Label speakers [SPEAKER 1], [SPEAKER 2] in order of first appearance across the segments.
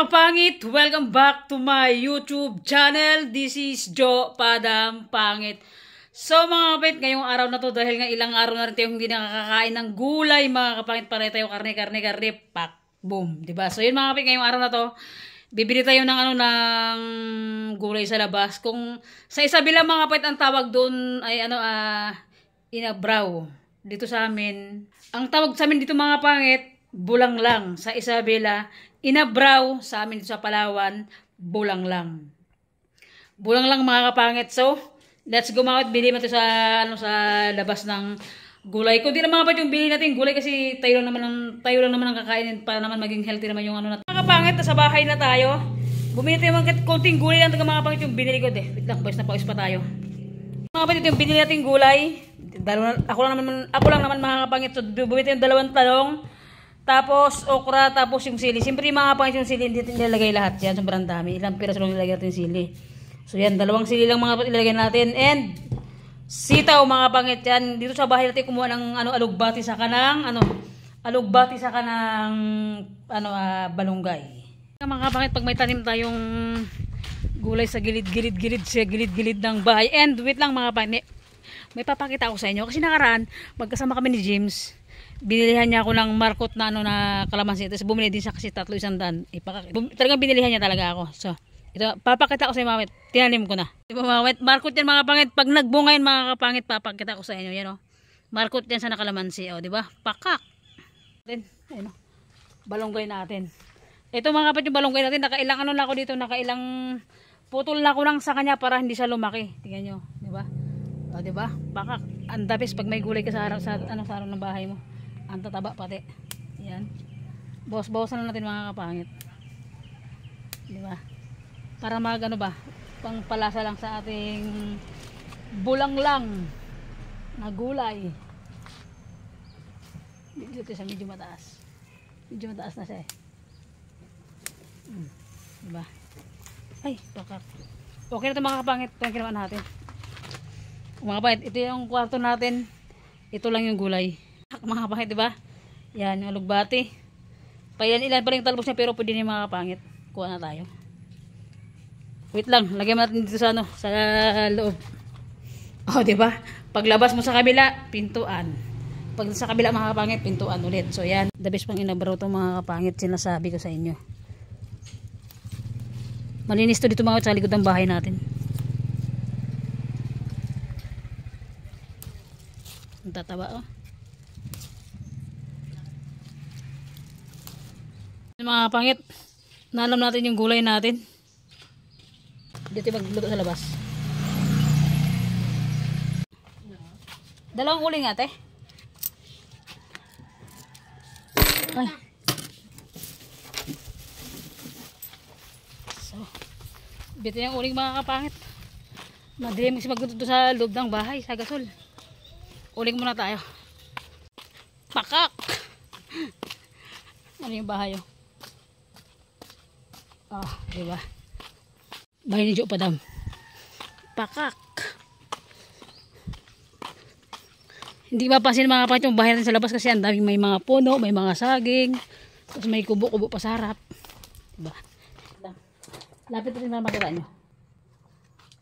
[SPEAKER 1] mga kapangit, welcome back to my YouTube channel. This is Joe Padam Pangit. So mga kapangit, ngayong araw na to, dahil nga ilang araw na rin tayo hindi nakakakain ng gulay mga kapangit, para tayo karne, pak, boom, diba? So yun mga kapangit, ngayong araw na to, bibili tayo ng ng gulay sa labas. Kung sa Isabela mga kapangit, ang tawag doon ay inabraw. Dito sa amin, ang tawag sa amin dito mga kapangit, bulang lang. Sa Isabela, inabraw. Sa amin dito sa Palawan, bulang lang. Bulang lang mga kapangit. So, let's go mga kapangit. Bili mo ito sa, sa labas ng gulay. Kung di na mga kapangit yung bili natin gulay, kasi tayo lang naman ang kakainin para naman maging healthy naman yung natin. Mga kapangit, sa bahay na tayo. Bumili tayo mga konting gulay lang mga kapangit yung binili ko. Wait lang, boys, napawis pa tayo. Mga kapangit, ito yung binili natin gulay. Ako lang naman mga kapangit. So, bumili tayo yung 2 talong. Tapos, okra, tapos yung sili. Siyempre, yung mga kapangit yung sili, hindi natin ilalagay lahat. Yan, sobrang dami. Ilang piraso lang ilalagay natin sili. So, yan, 2 sili lang mga kapangit ilalagay natin. And, sitaw mga kapangit yan. Dito sa bahay natin kumuha ng alugbati sa kanang, balunggay. Mga kapangit, pag may tanim tayong gulay sa gilid-gilid ng bahay. And, wait lang mga kapangit, may papakita ako sa inyo. Kasi nakaraan, magkasama kami ni James. Binilihan niya ako ng markot na na kalamansi. Tapos bumili din siya kasi 300. Talagang binilihan niya talaga ako. So, ito, papakita ko sa inyo mga kapangit. Tinanim ko na. Diba mga kapangit? Markot yan mga kapangit. Pag nagbunga yan mga kapangit, papakita ko sa inyo. Yan o. Markot yan sa nakalamansi. O, diba? Pakak. Ayun o. Balonggay natin. Ito mga kapangit yung balonggay natin. Nakailang na ako dito. Nakailang putol na ko lang sa kanya para hindi siya lumaki. Tingnan nyo. Diba? O, diba? Pakak. Ang dapis pag may gulay ka sa harap ng bahay mo. Ang tataba pati. Yan. Bawas-bawasan na natin mga kapangit. Di ba? Para pangpalasa lang sa ating bulang lang na gulay. Dito sa medyo mataas. Medyo mataas na siya eh. Di ba? Ay, bakak. Okay na ito mga kapangit. Ito ang ginawa natin. Mga kapangit, ito yung kwarto natin. Ito lang yung gulay. Mga kapangit, diba? Yan, yung alugbati. Ilan pa rin yung talbos niya, pero pwede niya mga kapangit. Kuha na tayo. Wait lang, lagyan natin dito sa sa loob. Oh, diba? Paglabas mo sa kabila, pintuan. Pag sa kabila mga kapangit, pintuan ulit. So yan, the best pang inabraw itong mga kapangit, sinasabi ko sa inyo. Malinis to dito mga sa likod ng bahay natin. Ang tataba oh. Mga kapangit, nalam natin yung gulay natin. Dito magluto sa labas. 2 uling ate. Ay. So, dito yung uling mga kapangit. Madilim kasi magluto sa loob ng bahay, sa gasol. Uling muna tayo. Pakak! Ano yung bahay oh? Ah, diba? Bahay ni Joe Padam. Pakak. Hindi mapapansin mga kapangit yung bahay natin sa labas kasi ang daming may mga puno, may mga saging, tapos may kubo-kubo pa sa harap. Diba? Lapit rin na makita nyo.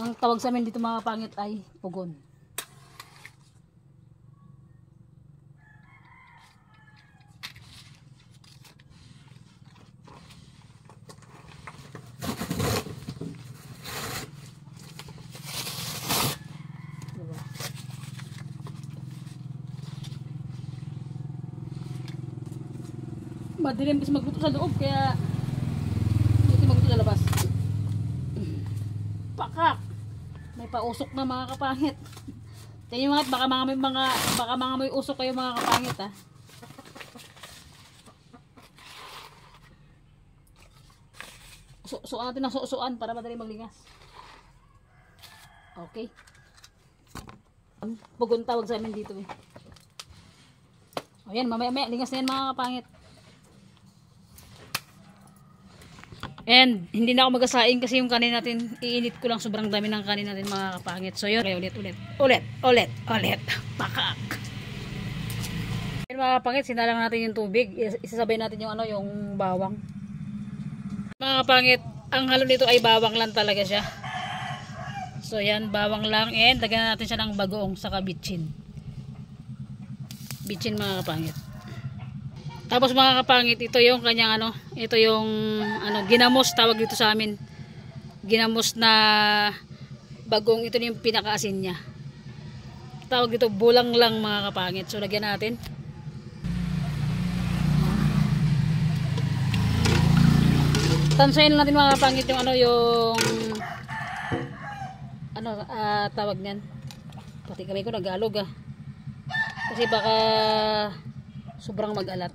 [SPEAKER 1] Ang tawag sa amin dito mga kapangit ay pugon. Madilim kasi magluto sa loob, kaya dito magluto sa labas. Pakak! May pausok na mga kapangit. Tingnan mga baka mga may usok kayo mga kapangit ha. Susuan natin ng susuan para madali maglingas. Okay. Pugon tawag sa amin dito eh. O yan, mamaya lingas na yan mga kapangit. And hindi na ako magasaing kasi yung kanin natin, iinit ko lang, sobrang dami ng kanin natin mga kapangit. So yun, okay, ulit. Pakak. Mga kapangit, sinalang natin yung tubig. Isasabay natin yung yung bawang. Mga kapangit, ang halo nito ay bawang lang talaga siya. So yan, bawang lang, and lagyan natin siya ng bagoong saka bitchin. Bitchin mga kapangit. Tapos mga kapangit, ito yung kanyang ano, ito yung ano, ginamos tawag dito sa amin. Ginamos na bagong, ito yung pinakaasin niya. Tawag dito bulang lang mga kapangit. So lagyan natin. Tansayin natin mga kapangit yung ano, yung ano, tawag niyan. Pati kamay ko nag-alog kasi baka sobrang mag-alat.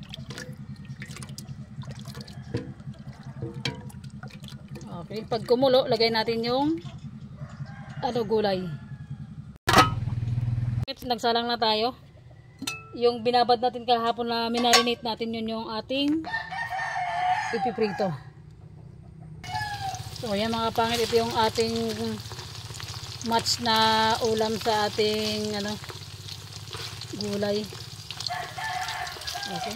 [SPEAKER 1] Okay, pag kumulo, lagay natin yung ano, gulay. Nagsalang na tayo. Yung binabad natin kahapon na minarinate natin, yun yung ating ipiprito. So yan mga pangit, ito yung ating match na ulam sa ating ano, gulay. Okay.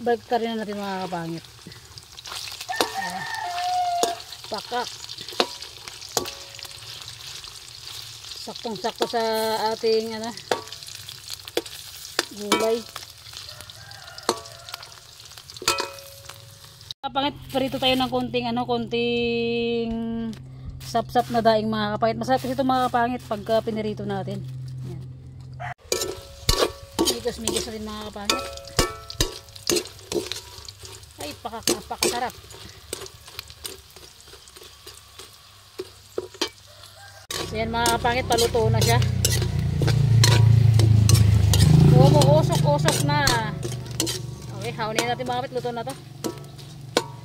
[SPEAKER 1] Balik rin natin mga kapangit. Pakak. Saktong-sakto sa ating ano, gulay. Kapangit, parito tayo ng konting ano, konting sap-sap na daing mga kapangit. Masarap kasi ito mga kapangit pagka pinirito natin. Yan. Migos-migos na rin mga kapangit. Ay, napakasarap. So yan mga kapangit, paluto na siya. Usok-usok na. Okay, hawnin natin mga kapangit, luto na to.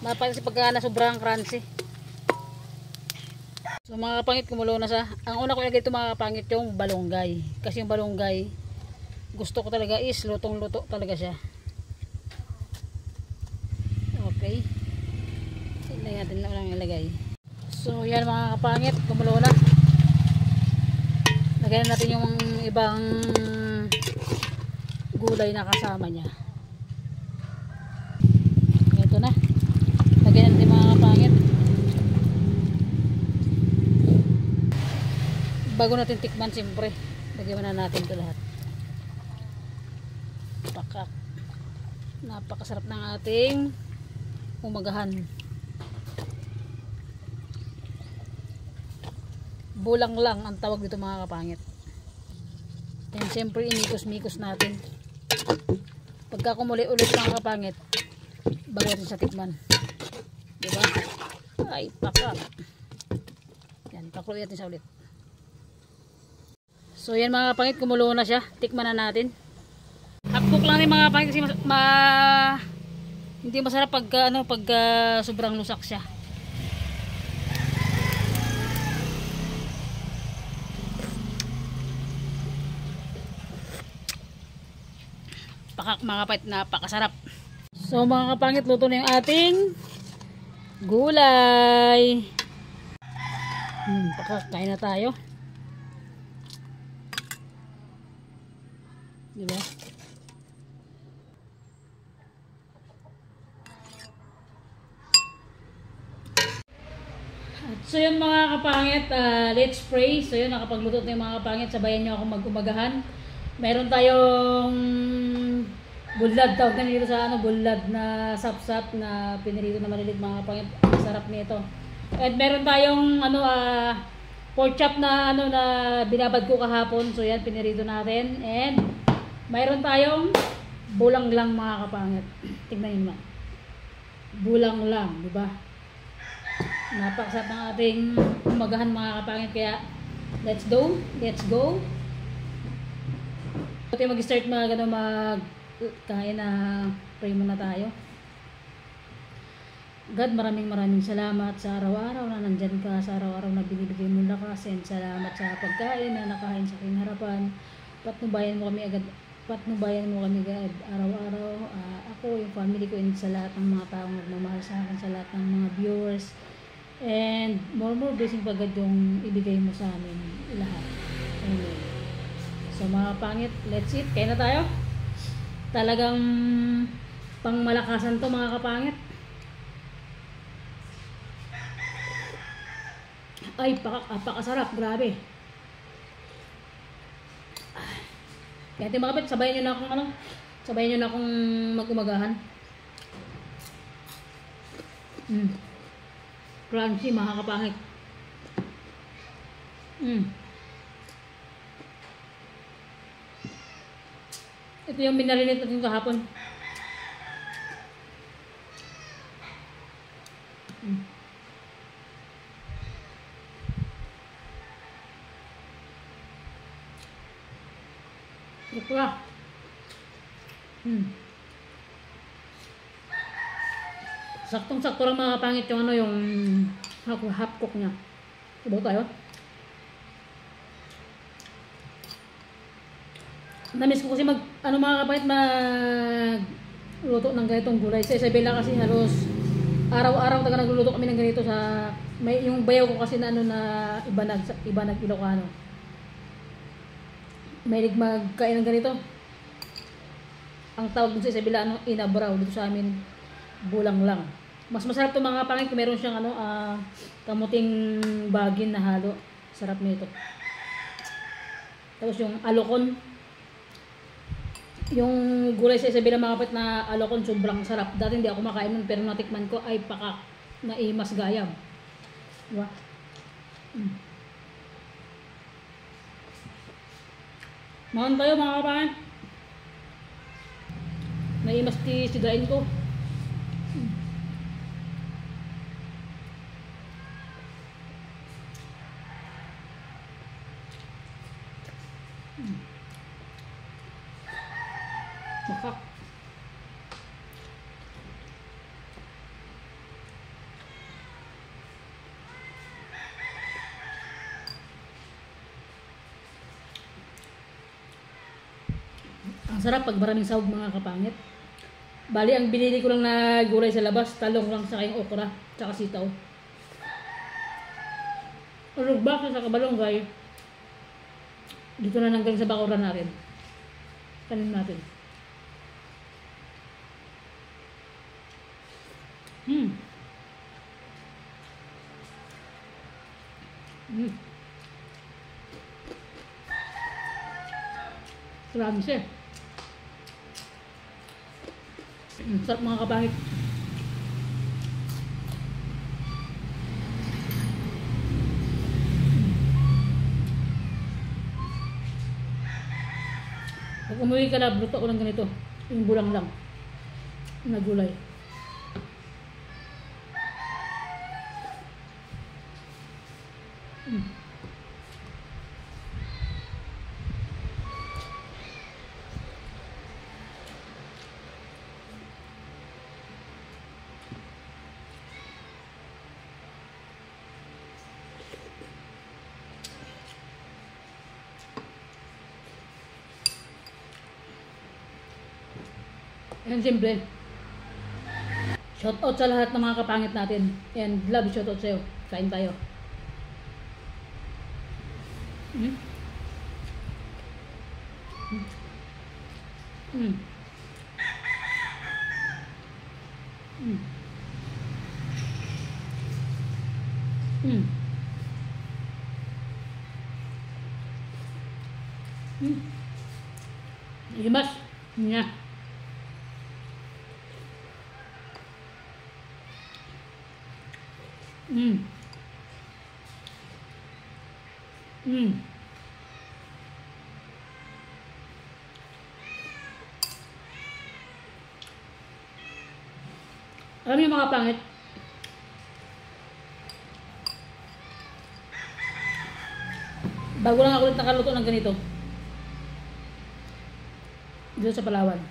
[SPEAKER 1] Mapagod kasi pagka na sobrang crunchy. So mga kapangit, kumulo na siya. Ang una ko ilagay ito mga kapangit, yung balonggay. Kasi yung balonggay, gusto ko talaga is lutong-luto talaga siya. Okay. Ilagay natin lang ilagay. So yan mga kapangit, kumulo na. Lagyan natin yung ibang gulay na kasama niya. Ito na. Lagyan natin mga kapangit. Bago natin tikman siyempre, lagyan na natin ito lahat. Pakak. Napakasarap ng ating umagahan. Bulang lang ang tawag dito mga kapangit. And siyempre inikos-mikos natin. Pagka kumuli ulit mga kapangit, bago natin sa tikman. Diba? Ay, pakak. Yan, pakuloy natin sa ulit. So yan mga kapangit, kumulo na siya. Tikman na natin. Hakbuk lang rin mga kapangit kasi hindi masarap pagka ano, pagka sobrang lusak siya. Pakak mga kapangit, napakasarap. So mga kapangit, luto na yung ating gulay. Pakak, kain na tayo. Diba? So yun mga kapangit, let's pray. So yun, nakapagluto na yung mga kapangit. Sabayan nyo ako mag-umagahan. Meron tayong bulad, tawag na dito sa ano, bulad na sap-sap na pinirito na malilit mga kapangit. Sarap nito. At meron tayong ano, pork chop na ano, na binabad ko kahapon. So yan, pinirito natin. And mayroon tayong bulang lang mga kapangit. Tignan nyo. Bulang lang, di ba? Napakasarap ng ating umagahan mga kapangit. Kaya let's go. Pati mag-start mga magkain na pray muna tayo. God, maraming salamat sa araw-araw na nandyan ka, sa araw-araw na binibigay mo lakas, and salamat sa pagkain na nakain sa aking harapan. Patnubayan mo kami agad araw-araw, ako, yung family ko, and sa lahat ng mga taong nagmamahal sa akin, sa lahat ng mga viewers, and more blessing pagad yung ibigay mo sa amin lahat. Amen. So mga pangit, let's eat. Kaya na tayo. Talagang pangmalakasan to mga kapangit. Ay, pakasarap. Grabe. Kaya mga kapit, sabayan nyo na akong sabayan nyo na akong mag-umagahan. Crunchy mga kapangit. Ito yung minarinate natin kahapon. Ito na. Saktong-sakto lang mga kapangit yung yung half cook niya. Sabaw tayo. Namiss ko kasi mga kapangit luto ng ganitong gulay. Sa Isabela kasi halos araw-araw taga nagluluto kami ng ganito sa yung bayaw ko kasi na na iba nag Ilocano. May magkain ng ganito. Ang tawag sa Isabela inabraw, dito sa amin bulang lang. Mas masarap to mga kapangit kung meron siyang kamuting bagin na halo. Sarap nito. Tapos yung alokon. Yung gulay sa Isabela mga kapit na alokon sobrang sarap. Dati hindi ako makain nun pero natikman ko ay naimas gayam. Diba? Mahon tayo mga kapangit. Naimas sigain ko. Makak. Ang sarap pag maraming sahog mga kapangit. Bali ang binili ko lang na gulay sa labas, talong lang sa kayong okra, tsaka sitaw. Rugbak sa kabalonggay. Dito na nanggaling sa bakuran natin. Kanin natin. Sarap siya. Sarap mga kapangit. Pag umuwi ka na, luto ko lang ganito. Yung bulang lang na gulay. Yan simple. Shout out sa lahat ng mga kapangit natin. And love, shout out sa'yo. Kain tayo. Imas. Nya. Alam niyo mga pangit, bago lang ako ulit nakaluto ng ganito dito sa Palawan,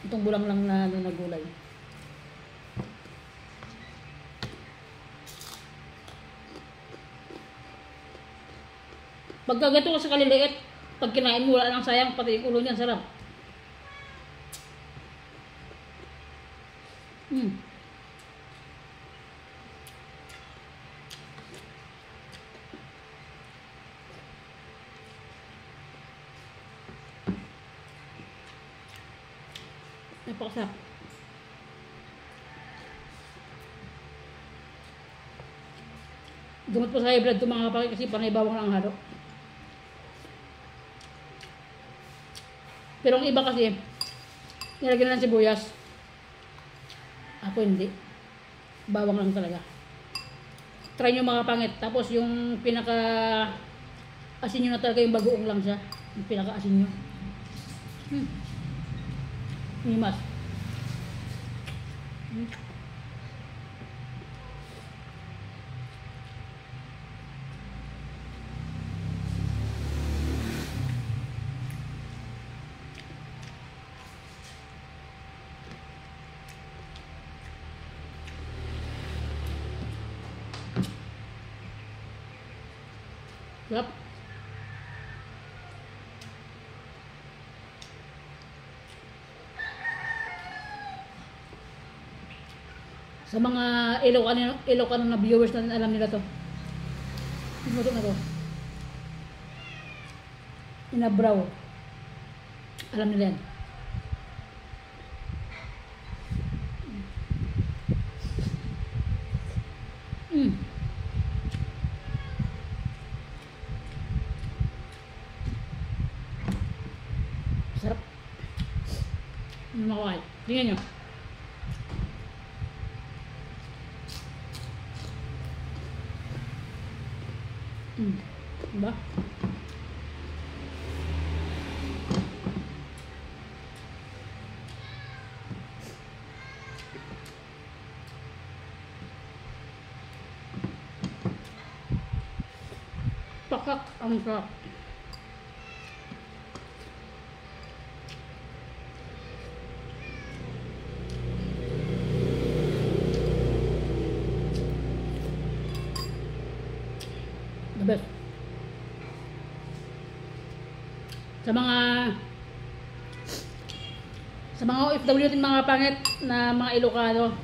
[SPEAKER 1] itong bulang lang na gulay. Pagka gato ka sa kaliliit, pag kinain mo wala nang sayang, pati yung ulo niyan sarap. Napakasarap. Gamot po sa high blood ito mga kapakit kasi panay bawang lang halo. Pero ang iba kasi, nilagyan na ng sibuyas. Ako hindi. Bawang lang talaga. Try nyo mga pangit. Tapos yung pinaka asin nyo na talaga yung bagoong lang siya. Yung pinaka asin nyo. Nimas. Sarap. Sa mga Ilocano na viewers natin, alam nila to. Yung luto na to. Inabraw. Alam nila yan. Sarap. Ano makakain? Tingnan nyo. Diba? Pakak ang sarap. The best. Sa mga OFW din mga pangit na mga Ilocano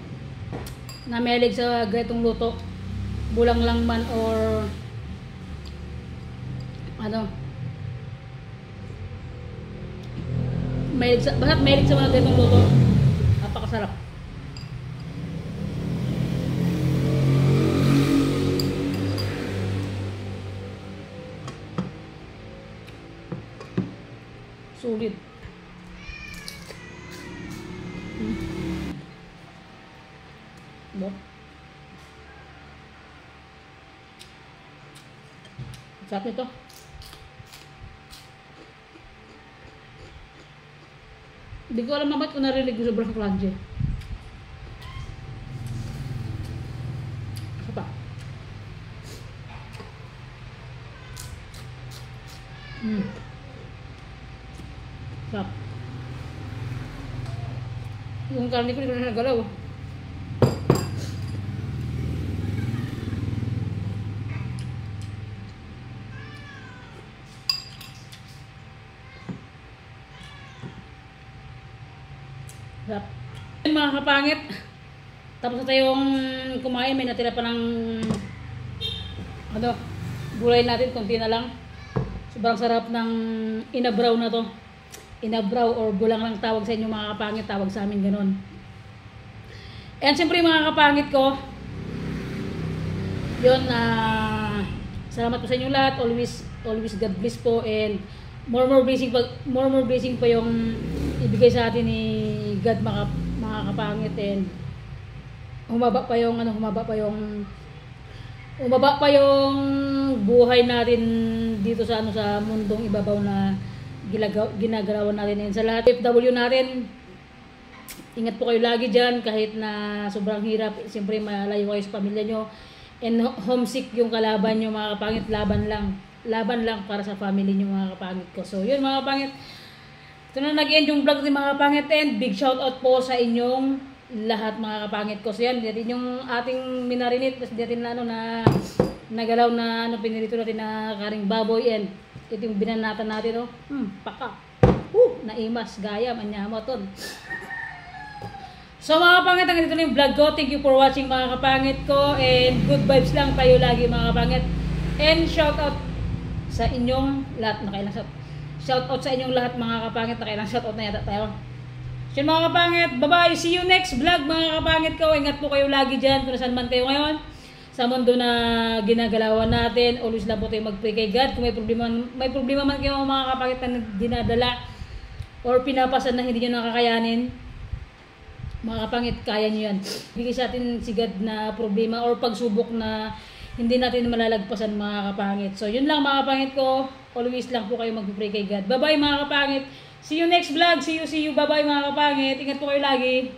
[SPEAKER 1] na mahilig sa ganitong luto, bulang lang man or ano, basta't mahilig sa mga ganitong luto, napakasarap. Sulit. Sarap nito. Hindi ko alam bakit ko narinig ko sobrang crunchy. Isa pa. Sarap. Yung karne ko hindi ko na nagalaw. Sarap. Mga kapangit, tapos na tayong kumain, may natira pa ng gulay natin, konti na lang. Sobrang sarap ng inabraw na to. Inabraw or bulang lang tawag sa inyo mga kapangit, tawag sa amin ganun. And siyempre mga kapangit ko, yun, salamat po sa inyo lahat. Always God bless po, and more blessing pa yung ibigay sa atin ni God mga kapangit, and humaba pa yung buhay natin dito sa sa mundong ibabaw na ginagalawan natin. And sa lahat FW natin, ingat po kayo lagi dyan kahit na sobrang hirap. Siyempre malayo kayo sa pamilya nyo, and homesick yung kalaban nyo mga kapangit. Laban lang para sa family nyo mga kapangit ko. So yun mga kapangit, ito na nag-end yung vlog ni mga kapangit, and big shout out po sa inyong lahat mga kapangit ko. So yan, dito yung ating minarinit, tapos dito na na nagalaw na pinirito natin na karing baboy, and ito yung binanatan natin paka. Naimas, gaya, manyamoton. So mga kapangit, hanggang dito na yung vlog ko. Thank you for watching mga kapangit ko, and good vibes lang tayo lagi mga kapangit. And shout out sa inyong lahat, nakailang shout out sa inyong lahat mga kapangit, nakailang shout out na yata tayo. So yun, mga kapangit, bye-bye. See you next vlog, mga kapangit ko. Ingat po kayo lagi dyan kung saan man kayo ngayon. Sa mundo na ginagalawan natin, always lang po tayo mag-pray kay God. Kung may problema man kayo mga kapangit na dinadala or pinapasan na hindi nyo nakakayanin, mga kapangit, kaya nyo yan. Bigay sa atin si God na problema or pagsubok na hindi natin malalagpasan, mga kapangit. So yun lang, mga kapangit ko. Always lang po kayo mag-pray kay God. Bye-bye, mga kapangit. See you next vlog. See you. Bye-bye, mga kapangit. Ingat po kayo lagi.